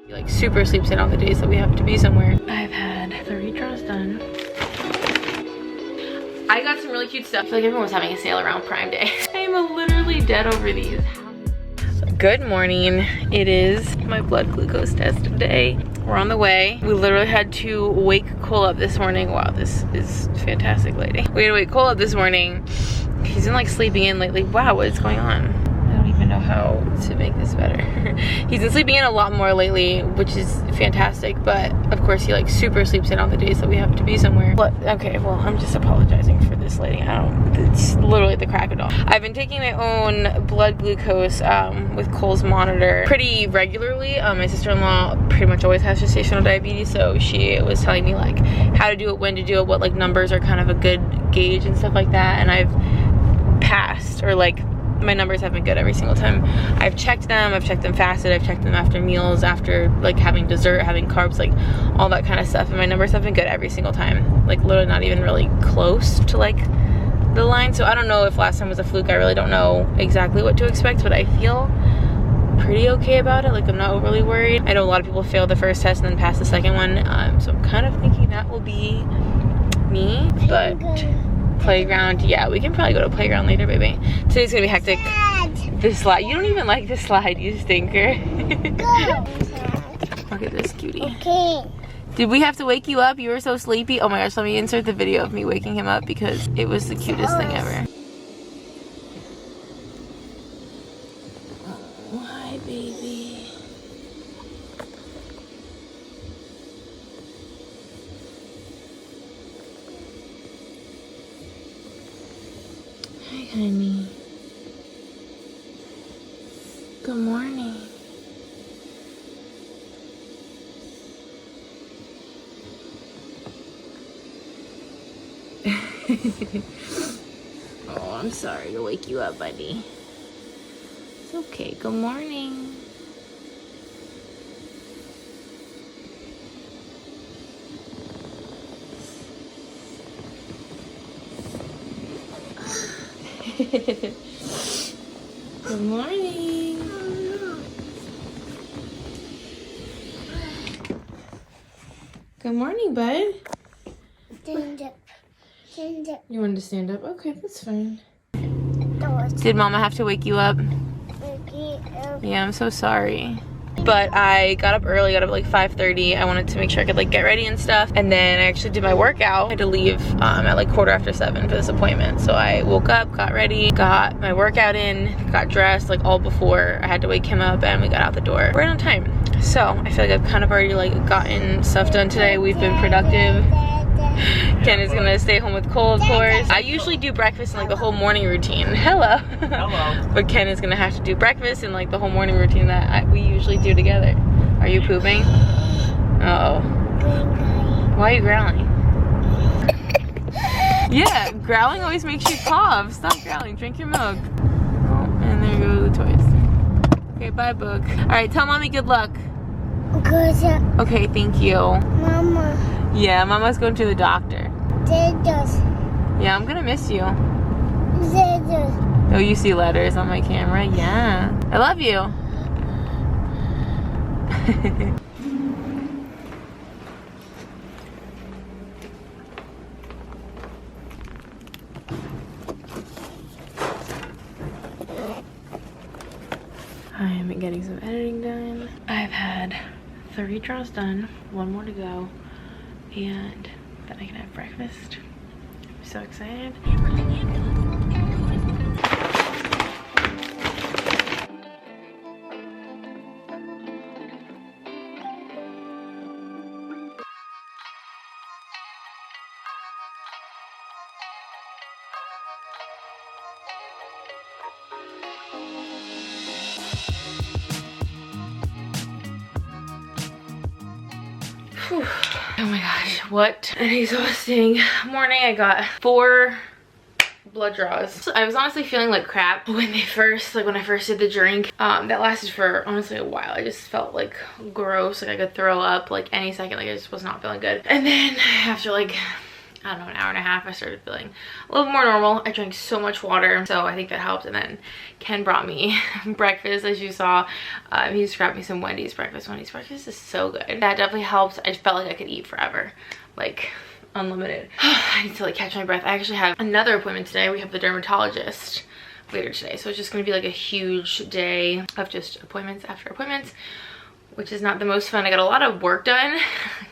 He like super sleeps in on the days that we have to be somewhere. I've had 3 draws done. I got some really cute stuff. I feel like everyone was having a sale around Prime Day. I'm literally dead over these. Good morning. It is my blood glucose test day. We're on the way. We literally had to wake Cole up this morning. Wow, this is fantastic, lady. We had to wake Cole up this morning. He's been like sleeping in lately. Wow, what is going on? I don't even know how to make this better. He's been sleeping in a lot more lately, which is fantastic, but of course he like super sleeps in on the days that we have to be somewhere. But okay, well, I'm just apologizing for this lady. It's literally the crack of dawn. I've been taking my own blood glucose with Cole's monitor pretty regularly. My sister-in-law pretty much always has gestational diabetes, so she was telling me like how to do it, when to do it, what like numbers are kind of a good gauge and stuff like that, and I've passed, or like my numbers have been good every single time I've checked them. I've checked them fasted, I've checked them after meals, after like having dessert, having carbs, like all that kind of stuff, and my numbers have been good every single time, like literally not even really close to like the line. So I don't know if last time was a fluke. I really don't know exactly what to expect, but I feel pretty okay about it. Like I'm not overly worried. I know a lot of people fail the first test and then pass the second one, so I'm kind of thinking that will be me. But playground, yeah, we can probably go to playground later, baby. Today's gonna be hectic. This slide, you don't even like this slide, you stinker. Look at this cutie. Okay. Did we have to wake you up? You were so sleepy. Oh my gosh, let me insert the video of me waking him up because it was the cutest thing ever. Oh, hi, baby. Hi, honey. Good morning. Oh, I'm sorry to wake you up, buddy. It's okay. Good morning. Good morning. Good morning, bud. Stand up. Stand up. You wanted to stand up? Okay, that's fine. Did Mama have to wake you up? Yeah, I'm so sorry. But I got up early, got up at like 5:30. I wanted to make sure I could like get ready and stuff. And then I actually did my workout. I had to leave at like 7:15 for this appointment. So I woke up, got ready, got my workout in, got dressed like all before I had to wake him up, and we got out the door right on time. So I feel like I've kind of already like gotten stuff done today. We've been productive. Ken is gonna stay home with Cole, of course. I usually do breakfast and like the whole morning routine. Hello. Hello. But Ken is gonna have to do breakfast and like the whole morning routine that we usually do together. Are you pooping? Uh oh. Why are you growling? Yeah, growling always makes you cough. Stop growling. Drink your milk. Oh, and there go the toys. Okay, bye, book. All right, tell Mommy good luck. Good. Okay, thank you. Mama. Yeah, Mama's going to the doctor. Yeah, I'm gonna miss you. Oh, you see letters on my camera? Yeah. I love you. I'm getting some editing done. I've had 3 draws done, 1 more to go, and then I can have breakfast. I'm so excited. Whew. Oh my gosh, what an exhausting morning. I got 4 blood draws. I was honestly feeling like crap when I first did the drink. That lasted for honestly a while. I just felt like gross, like I could throw up like any second. Like I just was not feeling good. And then after like I don't know, an hour and a half, I started feeling a little more normal. I drank so much water, so I think that helped. And then Ken brought me breakfast, as you saw. He just grabbed me some Wendy's breakfast. Wendy's breakfast is so good. That definitely helped. I felt like I could eat forever, like unlimited. I need to like catch my breath. I actually have another appointment today. We have the dermatologist later today, so it's just going to be like a huge day of just appointments after appointments, which is not the most fun. I got a lot of work done.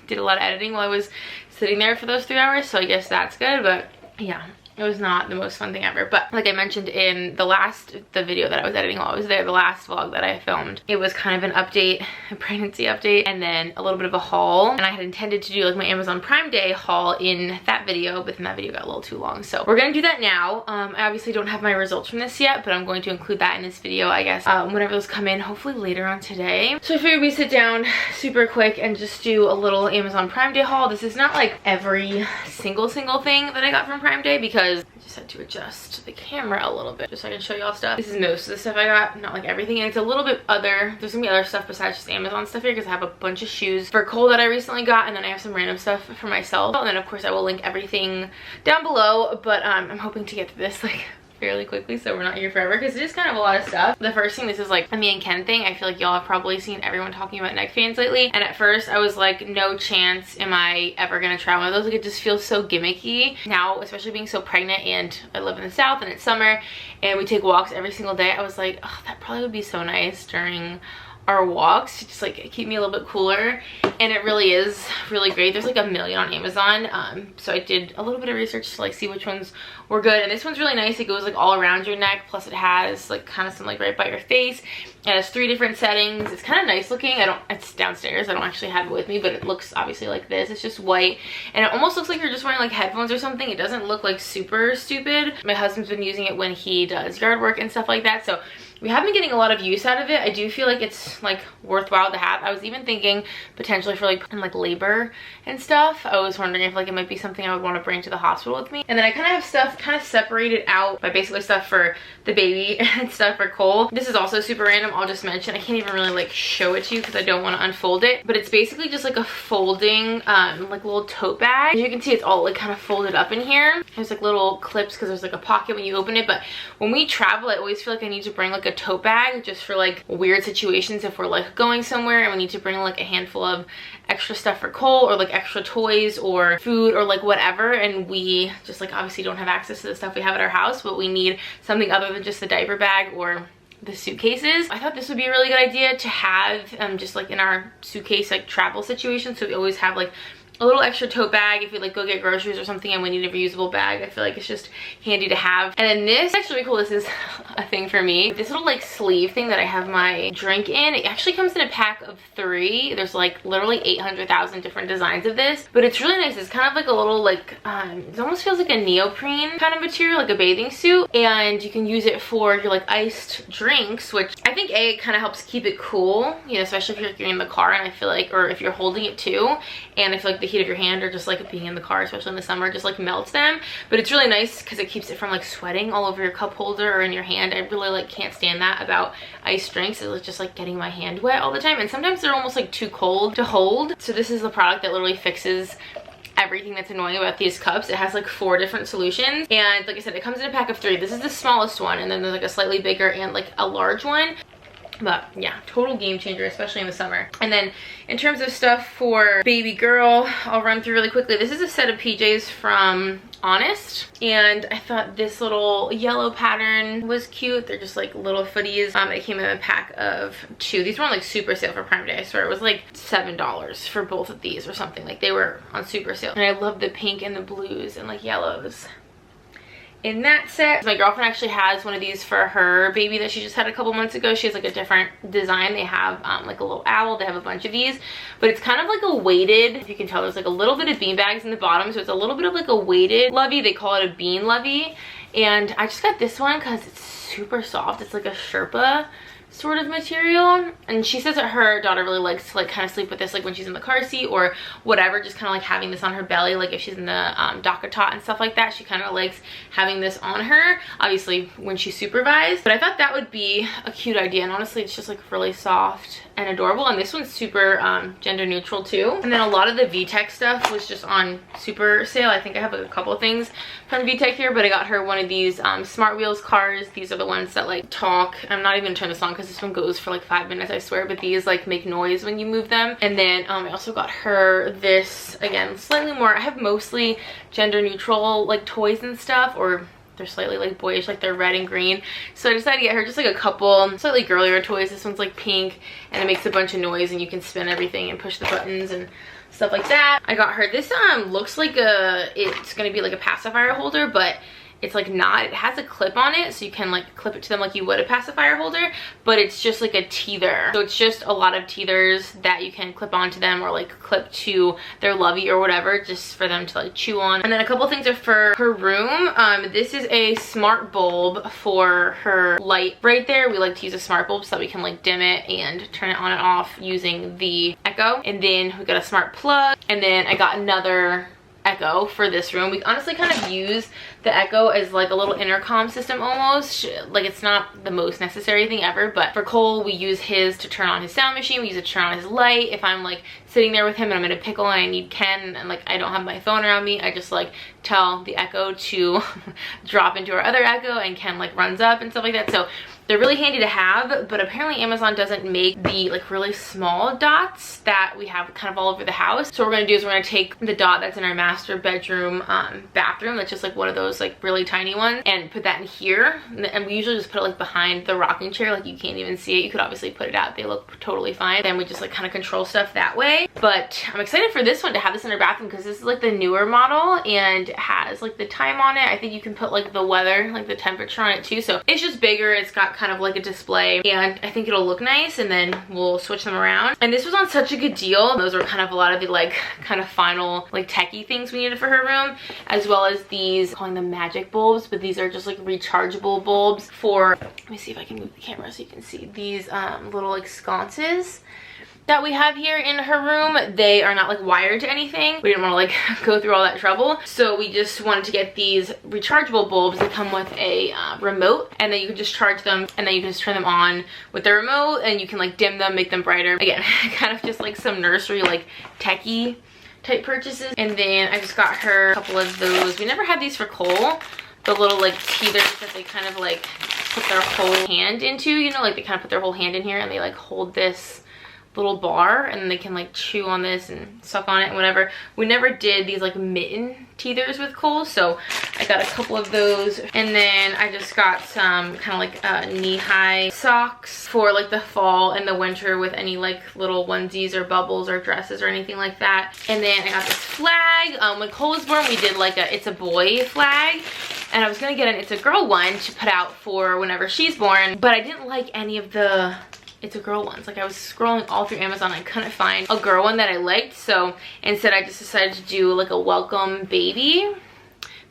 Did a lot of editing while I was sitting there for those 3 hours, so I guess that's good. But yeah, it was not the most fun thing ever. But like I mentioned in the video that I was editing while I was there, the last vlog that I filmed, it was kind of an update, a pregnancy update, and then a little bit of a haul. And I had intended to do like my Amazon Prime Day haul in that video, but then that video got a little too long. So we're gonna do that now. I obviously don't have my results from this yet, but I'm going to include that in this video, I guess, whenever those come in, hopefully later on today. So I figured we sit down super quick and just do a little Amazon Prime Day haul. This is not like every single thing that I got from Prime Day, because I just had to adjust the camera a little bit just so I can show y'all stuff. This is most of the stuff I got, not like everything, and it's a little bit there's gonna be other stuff besides just Amazon stuff here, because I have a bunch of shoes for Cole that I recently got, and then I have some random stuff for myself, and then of course I will link everything down below. But I'm hoping to get through this like fairly quickly so we're not here forever, because it is kind of a lot of stuff. The first thing, this is like a me and Ken thing. I feel like y'all have probably seen everyone talking about neck fans lately, and at first I was like, no chance am I ever gonna try one of those. Like, it just feels so gimmicky now, especially being so pregnant, and I live in the South and it's summer and we take walks every single day. I was like, oh, that probably would be so nice during our walks to just like keep me a little bit cooler, and it really is really great. There's like a million on Amazon, so I did a little bit of research to like see which ones were good, and this one's really nice. It goes like all around your neck, plus it has like kind of some like right by your face. It has 3 different settings. It's kind of nice looking. It's downstairs, I don't actually have it with me, but it looks obviously like this. It's just white, and it almost looks like you're just wearing like headphones or something. It doesn't look like super stupid. My husband's been using it when he does yard work and stuff like that, so we have been getting a lot of use out of it. I do feel like it's like worthwhile to have. I was even thinking potentially for like in like labor and stuff. I was wondering if like it might be something I would want to bring to the hospital with me. And then I kind of have stuff kind of separated out by basically stuff for the baby and stuff for Cole. This is also super random. I'll just mention, I can't even really like show it to you because I don't want to unfold it, but it's basically just like a folding like little tote bag. As you can see, it's all like kind of folded up in here. There's like little clips because there's like a pocket when you open it, but when we travel, I always feel like I need to bring like a tote bag just for like weird situations. If we're like going somewhere and we need to bring like a handful of extra stuff for Cole, or like extra toys or food or like whatever, and we just like obviously don't have access to the stuff we have at our house, but we need something other than just the diaper bag or the suitcases. I thought this would be a really good idea to have just like in our suitcase like travel situation, so we always have like a little extra tote bag if we like go get groceries or something and we need a reusable bag. I feel like it's just handy to have. And then this is actually really cool. This is a thing for me. This little like sleeve thing that I have my drink in, it actually comes in a pack of 3. There's like literally 800,000 different designs of this, but it's really nice. It's kind of like a little like it almost feels like a neoprene kind of material, like a bathing suit, and you can use it for your like iced drinks, which I think it kind of helps keep it cool, you know, especially if you're in the car, and I feel like, or if you're holding it too, and I feel like the heat of your hand or just like being in the car, especially in the summer, just like melts them. But it's really nice because it keeps it from like sweating all over your cup holder or in your hand. I really like can't stand that about iced drinks. It's just like getting my hand wet all the time, and sometimes they're almost like too cold to hold. So this is the product that literally fixes everything that's annoying about these cups. It has like 4 different solutions, and like I said, it comes in a pack of 3. This is the smallest one, and then there's like a slightly bigger and like a large one. But yeah, total game changer, especially in the summer. And then in terms of stuff for baby girl, I'll run through really quickly. This is a set of PJs from Honest, and I thought this little yellow pattern was cute. They're just like little footies. It came in a pack of 2. These were on like super sale for Prime Day. I swear it was like $7 for both of these or something. Like they were on super sale. And I love the pink and the blues and like yellows in that set. My girlfriend actually has one of these for her baby that she just had a couple months ago. She has like a different design. They have like a little owl. They have a bunch of these, but it's kind of like a weighted, if you can tell, there's like a little bit of bean bags in the bottom, so it's a little bit of like a weighted lovey. They call it a bean lovey, and I just got this one because it's super soft. It's like a Sherpa sort of material, and she says that her daughter really likes to like kind of sleep with this like when she's in the car seat or whatever, just kind of like having this on her belly, like if she's in the DACA tot and stuff like that. She kind of likes having this on her, obviously when she's supervised. But I thought that would be a cute idea, and honestly it's just like really soft and adorable, and this one's super gender neutral too. And then a lot of the VTech stuff was just on super sale. I think I have like a couple of things from VTech here, but I got her one of these Smart Wheels cars. These are the ones that like talk. I'm not even gonna turn this on because this one goes for like 5 minutes, I swear, but these like make noise when you move them. And then I also got her this, again, slightly more, I have mostly gender neutral like toys and stuff, or they're slightly like boyish, like they're red and green. So I decided to get her just like a couple slightly girlier toys. This one's like pink and it makes a bunch of noise and you can spin everything and push the buttons and stuff like that. I got her this looks like it's gonna be like a pacifier holder, but it's like not. It has a clip on it, so you can like clip it to them like you would a pacifier holder, but it's just like a teether. So it's just a lot of teethers that you can clip onto them or like clip to their lovey or whatever, just for them to like chew on. And then a couple things are for her room. This is a smart bulb for her light right there. We like to use a smart bulb so that we can like dim it and turn it on and off using the Echo. And then we got a smart plug, and then I got another Echo for this room. We honestly kind of use the Echo as like a little intercom system almost. Like it's not the most necessary thing ever, but for Cole we use his to turn on his sound machine. We use it to turn on his light. If I'm like sitting there with him and I'm in a pickle and I need Ken and like I don't have my phone around me, I just like tell the Echo to drop into our other Echo and Ken like runs up and stuff like that. So they're really handy to have, but apparently Amazon doesn't make the like really small dots that we have kind of all over the house. So what we're gonna do is we're gonna take the dot that's in our master bedroom bathroom, that's just like one of those like really tiny ones, and put that in here. And we usually just put it like behind the rocking chair, like you can't even see it. You could obviously put it out, they look totally fine. Then we just like kind of control stuff that way. But I'm excited for this one to have this in our bathroom because this is like the newer model and it has like the time on it. I think you can put like the weather, like the temperature on it too. So it's just bigger, it's got kind of like a display, and I think it'll look nice, and then we'll switch them around. And this was on such a good deal. Those were kind of a lot of the like kind of final like techie things we needed for her room, as well as these, calling them magic bulbs, but these are just like rechargeable bulbs for, let me see if I can move the camera so you can see these little like sconces that we have here in her room. They are not like wired to anything. We didn't want to like go through all that trouble, so we just wanted to get these rechargeable bulbs that come with a remote, and then you can just charge them and then you can just turn them on with the remote, and you can like dim them, make them brighter. Again, kind of just like some nursery like techie type purchases. And then I just got her a couple of those. We never had these for Cole, the little like teethers that they kind of like put their whole hand into, you know, like they kind of put their whole hand in here and they like hold this little bar and then they can like chew on this and suck on it and whatever. We never did these like mitten teethers with Cole, so I got a couple of those. And then I just got some kind of like knee-high socks for like the fall and the winter with any like little onesies or bubbles or dresses or anything like that. And then I got this flag. When Cole was born, we did like a It's a Boy flag, and I was gonna get an It's a Girl one to put out for whenever she's born, but I didn't like any of the It's a Girl ones. Like I was scrolling all through Amazon, I couldn't find a girl one that I liked, so instead I just decided to do like a welcome baby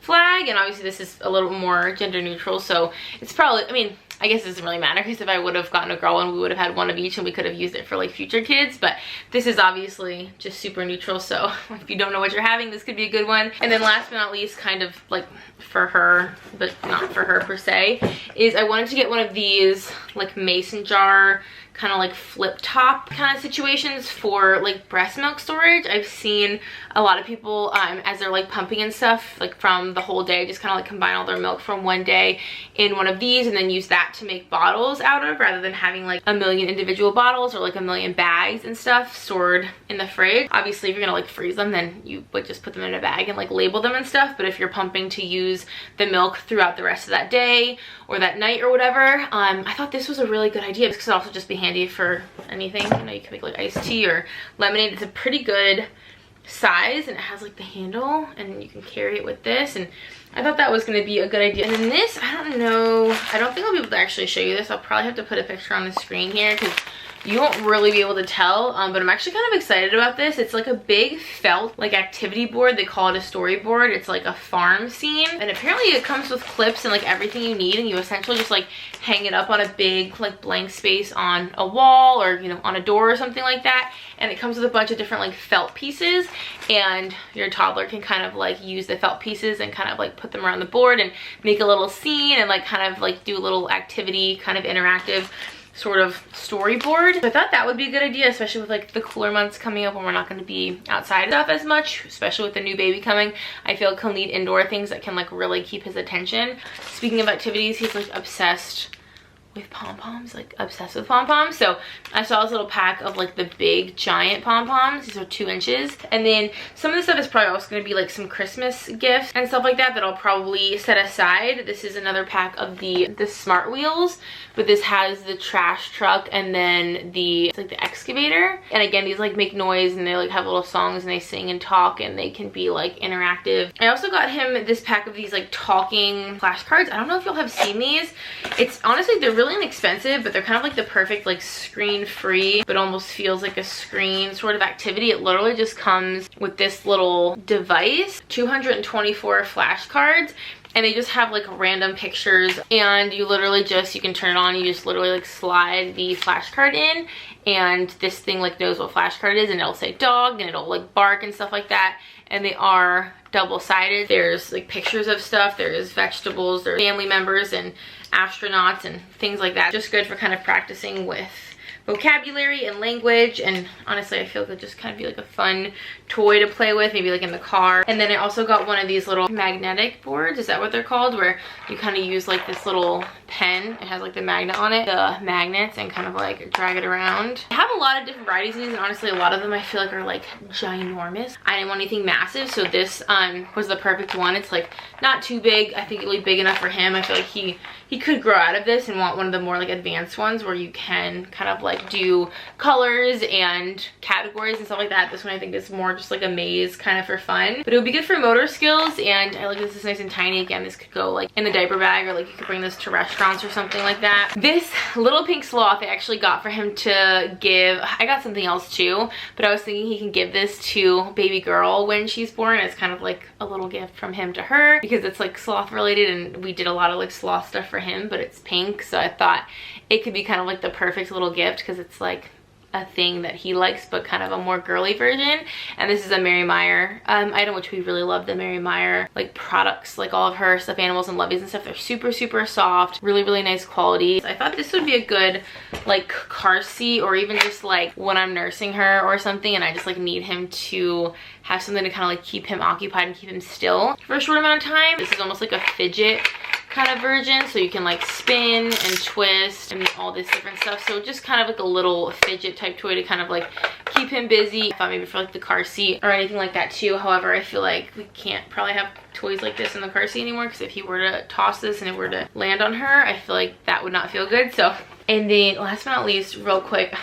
flag. And obviously this is a little more gender neutral, so it's probably, I mean, I guess it doesn't really matter, because if I would have gotten a girl one, we would have had one of each and we could have used it for like future kids. But this is obviously just super neutral, so if you don't know what you're having, this could be a good one. And then last but not least, kind of like for her, but not for her per se, is I wanted to get one of these like mason jar kind of like flip top kind of situations for like breast milk storage. I've seen a lot of people as they're like pumping and stuff, like from the whole day, just kind of like combine all their milk from one day in one of these and then use that to make bottles out of, rather than having like a million individual bottles or like a million bags and stuff stored in the fridge. Obviously if you're gonna like freeze them, then you would just put them in a bag and like label them and stuff. But if you're pumping to use the milk throughout the rest of that day or that night or whatever, I thought this was a really good idea, because it'll also just be handy for anything. You know, you can make like iced tea or lemonade. It's a pretty good size, and it has like the handle and you can carry it with this, and I thought that was going to be a good idea. And then this, I don't know, I don't think I'll be able to actually show you this. I'll probably have to put a picture on the screen here, because You won't really be able to tell, but I'm actually kind of excited about this. It's like a big felt like activity board. They call it a storyboard. It's like a farm scene, and apparently it comes with clips and like everything you need, and you essentially just like hang it up on a big like blank space on a wall, or you know, on a door or something like that. And it comes with a bunch of different like felt pieces, and your toddler can kind of like use the felt pieces and kind of like put them around the board and make a little scene and like kind of like do a little activity, kind of interactive sort of storyboard. So I thought that would be a good idea, especially with like the cooler months coming up when we're not going to be outside stuff as much, especially with the new baby coming. I feel like he'll need indoor things that can like really keep his attention. Speaking of activities, he's like obsessed with pom-poms, like obsessed with pom-poms. So I saw this little pack of like the big giant pom-poms. These are 2 inches. And then some of the stuff is probably also going to be like some Christmas gifts and stuff like that that I'll probably set aside. This is another pack of the smart wheels, but this has the trash truck and then it's like the excavator. And again, these like make noise and they like have little songs and they sing and talk and they can be like interactive. I also got him this pack of these like talking flashcards. I don't know if you'll have seen these. It's honestly, they're really inexpensive, but they're kind of like the perfect like screen free but almost feels like a screen sort of activity. It literally just comes with this little device, 224 flashcards, and they just have like random pictures, and you literally just, you can turn it on, you just literally like slide the flashcard in, and this thing like knows what flashcard is, and it'll say dog and it'll like bark and stuff like that. And they are double-sided. There's like pictures of stuff, there's vegetables, there's family members and astronauts and things like that. Just good for kind of practicing with vocabulary and language, and honestly I feel like it'd just kind of be like a fun toy to play with, maybe like in the car. And then I also got one of these little magnetic boards, is that what they're called, where you kind of use like this little pen, it has like the magnet on it, the magnets, and kind of like drag it around. I have a lot of different varieties of these, and honestly a lot of them I feel like are like ginormous. I didn't want anything massive, so this was the perfect one. It's like not too big, I think it'll be big enough for him. I feel like he could grow out of this and want one of the more like advanced ones where you can kind of like do colors and categories and stuff like that. This one I think is more just like a maze kind of for fun, but it would be good for motor skills. And I like this is nice and tiny. Again, this could go like in the diaper bag, or like you could bring this to restaurants or something like that. This little pink sloth I actually got for him to give. I got something else too, but I was thinking he can give this to baby girl when she's born. It's kind of like a little gift from him to her, because it's like sloth related, and we did a lot of like sloth stuff for him, but it's pink, so I thought it could be kind of like the perfect little gift, because it's like a thing that he likes, but kind of a more girly version. And this is a Mary Meyer item, which we really love the Mary Meyer like products, like all of her stuffed animals and Lovey's and stuff. They're super soft, really nice quality. I thought this would be a good like car seat, or even just like when I'm nursing her or something and I just like need him to have something to kind of like keep him occupied and keep him still for a short amount of time. This is almost like a fidget kind of version, so you can like spin and twist and all this different stuff. So just kind of like a little fidget type toy to kind of like keep him busy. I thought maybe for like the car seat or anything like that too. However, I feel like we can't probably have toys like this in the car seat anymore, because if he were to toss this and it were to land on her, I feel like that would not feel good. So, and then last but not least, real quick,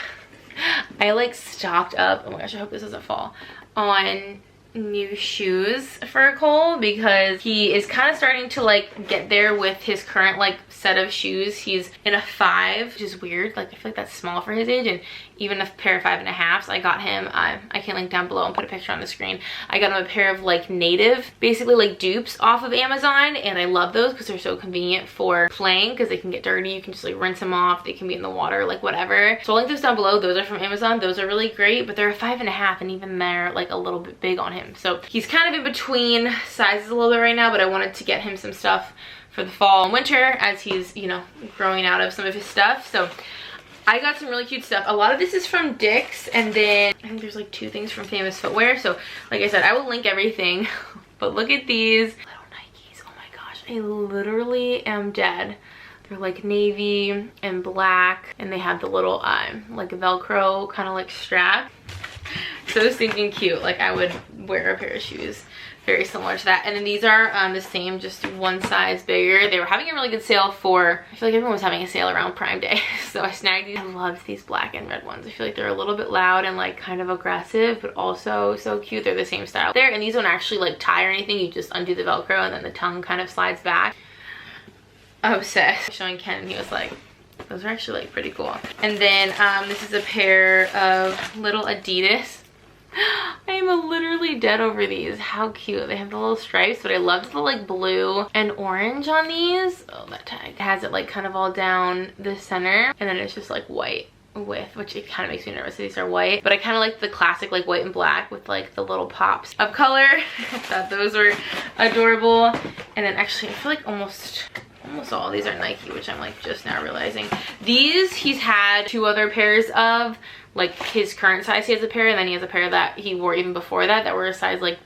I like stocked up, oh my gosh, I hope this doesn't fall, on new shoes for Cole, because he is kind of starting to like get there with his current like set of shoes. He's in a 5, which is weird. Like I feel like that's small for his age, and even a pair of 5.5s. I got him, I can link down below and put a picture on the screen. I got him a pair of like native, basically like dupes off of Amazon, and I love those because they're so convenient for playing, because they can get dirty. You can just like rinse them off. They can be in the water, like whatever. So I'll link those down below. Those are from Amazon. Those are really great, but they're a 5.5, and even they're like a little bit big on him. So he's kind of in between sizes a little bit right now, but I wanted to get him some stuff for the fall and winter as he's, you know, growing out of some of his stuff. So I got some really cute stuff. A lot of this is from Dick's, and then I think there's like 2 things from Famous Footwear. So like I said, I will link everything, but look at these little Nikes. Oh my gosh, I literally am dead. They're like navy and black, and they have the little like Velcro kind of like strap. So stinking cute. Like I would wear a pair of shoes very similar to that. And then these are the same, just one size bigger. They were having a really good sale for, I feel like everyone was having a sale around Prime Day. So I snagged these. I love these black and red ones. I feel like they're a little bit loud and like kind of aggressive, but also so cute. They're the same style there, and these don't actually like tie or anything. You just undo the Velcro and then the tongue kind of slides back. Obsessed. Showing Ken, and he was like, Those are actually like pretty cool. And then this is a pair of little Adidas. I am literally dead over these. How cute. They have the little stripes, but I love the like blue and orange on these. Oh, that tag. It has it like kind of all down the center, and then it's just like white with, which it kind of makes me nervous that these are white, but I kind of like the classic like white and black with like the little pops of color. I thought those were adorable. And then actually I feel like almost all of these are Nike, which I'm like just now realizing. These he's had 2 other pairs of, like his current size he has a pair, and then he has a pair that he wore even before that were a size like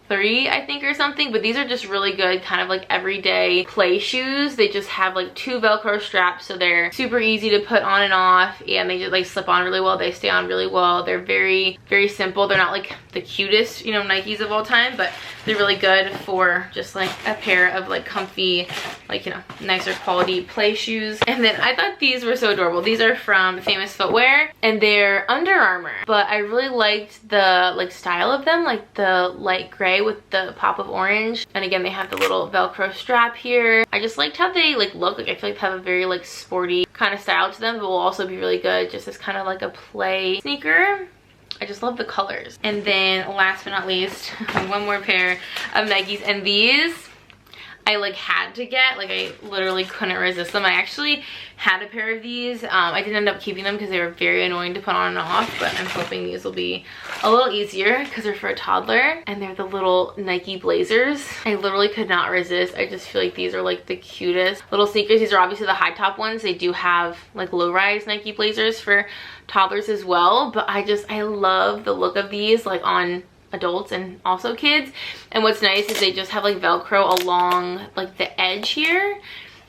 3 I think or something. But these are just really good kind of like everyday play shoes. They just have like 2 velcro straps, so they're super easy to put on and off, and they just like slip on really well. They stay on really well. They're very simple. They're not like the cutest, you know, Nikes of all time, but they're really good for just like a pair of like comfy, like, you know, nicer quality play shoes. And then I thought these were so adorable. These are from Famous Footwear, and they're Under Armour, but I really liked the like style of them, like the light gray with the pop of orange. And again, they have the little velcro strap here. I just liked how they like look. Like I feel like they have a very like sporty kind of style to them, but will also be really good just as kind of like a play sneaker. I just love the colors. And then last but not least, one more pair of Nikes, and these I like had to get. Like I literally couldn't resist them. I actually had a pair of these. I didn't end up keeping them because they were very annoying to put on and off, but I'm hoping these will be a little easier because they're for a toddler, and they're the little Nike Blazers. I literally could not resist. I just feel like these are like the cutest little sneakers. These are obviously the high top ones. They do have like low rise Nike Blazers for toddlers as well, but I love the look of these like on adults and also kids. And what's nice is they just have like velcro along like the edge here,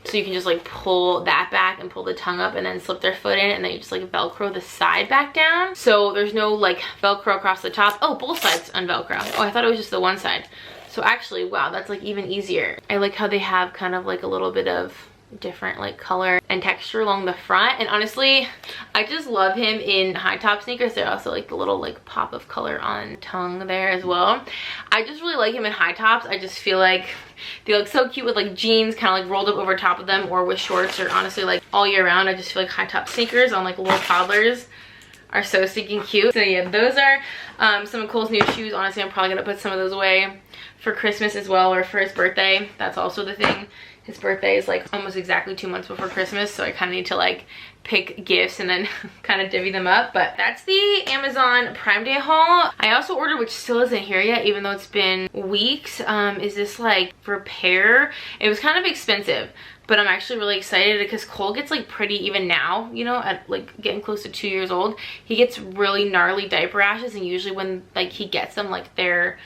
so you can just like pull that back and pull the tongue up and then slip their foot in, and then you just like velcro the side back down, so there's no like velcro across the top. Oh, both sides on velcro. Oh, I thought it was just the one side. So actually, wow, that's like even easier. I like how they have kind of like a little bit of different like color and texture along the front. And honestly, I just love him in high top sneakers. They're also like the little like pop of color on tongue there as well. I just really like him in high tops. I just feel like they look so cute with like jeans kind of like rolled up over top of them, or with shorts, or honestly like all year round. I just feel like high top sneakers on like little toddlers are so stinking cute. So yeah, those are some of Cole's new shoes. Honestly, I'm probably gonna put some of those away for Christmas as well, or for his birthday. That's also the thing. His birthday is like almost exactly 2 months before Christmas, so I kind of need to like pick gifts and then kind of divvy them up. But that's the Amazon Prime Day haul. I also ordered, which still isn't here yet even though it's been weeks, is this like repair. It was kind of expensive, but I'm actually really excited because Cole gets like pretty, even now, you know, at like getting close to 2 years old, he gets really gnarly diaper rashes, and usually when like he gets them, like they're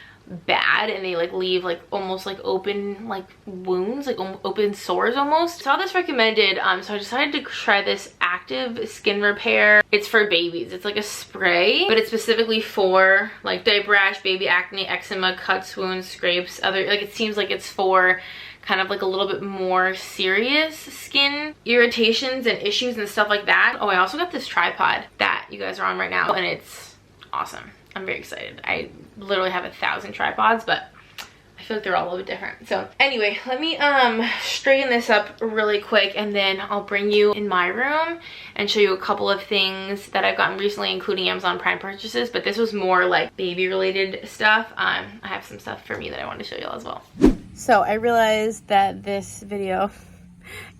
bad and they like leave like almost like open like wounds, like open sores almost. Saw this recommended, so I decided to try this Active Skin Repair. It's for babies. It's like a spray, but it's specifically for like diaper rash, baby acne, eczema, cuts, wounds, scrapes, other, like it seems like it's for kind of like a little bit more serious skin irritations and issues and stuff like that. Oh, I also got this tripod that you guys are on right now, and it's awesome. I'm very excited. I literally have 1,000 tripods, but I feel like they're all a little bit different. So anyway, let me straighten this up really quick, and then I'll bring you in my room and show you a couple of things that I've gotten recently, including Amazon Prime purchases. But this was more like baby related stuff. I have some stuff for me that I wanted to show y'all as well. So I realized that this video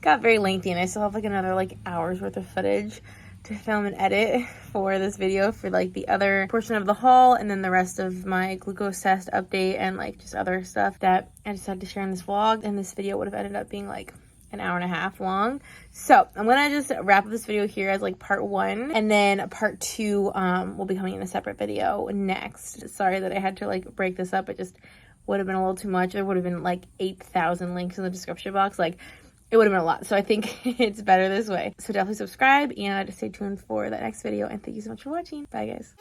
got very lengthy, and I still have like another like hour's worth of footage to film and edit for this video, for like the other portion of the haul, and then the rest of my glucose test update and like just other stuff that I decided to share in this vlog. And this video would have ended up being like an hour and a half long. So I'm gonna just wrap up this video here as like part 1, and then part 2 will be coming in a separate video next. Sorry that I had to like break this up. It just would have been a little too much. There would have been like 8,000 links in the description box. Like, it would have been a lot, so I think it's better this way. So definitely subscribe and stay tuned for that next video, and thank you so much for watching. Bye, guys.